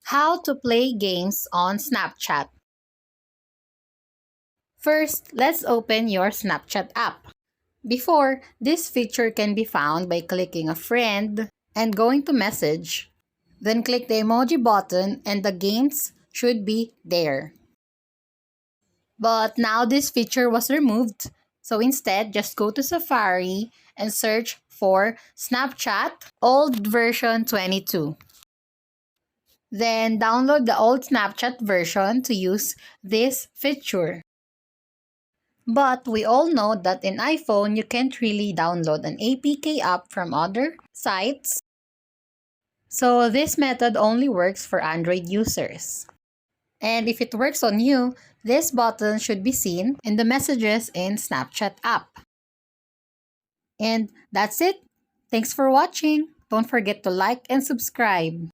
How to play games on Snapchat. First, let's open your Snapchat app. Before, this feature can be found by clicking a friend and going to message. Then click the emoji button and the games should be there. But now this feature was removed. So instead, just go to Safari and search for Snapchat old version 22. Then download the old Snapchat version to use this feature. But we all know that in iPhone, you can't really download an APK app from other sites. So this method only works for Android users. And if it works on you, this button should be seen in the messages in Snapchat app. And that's it. Thanks for watching. Don't forget to like and subscribe.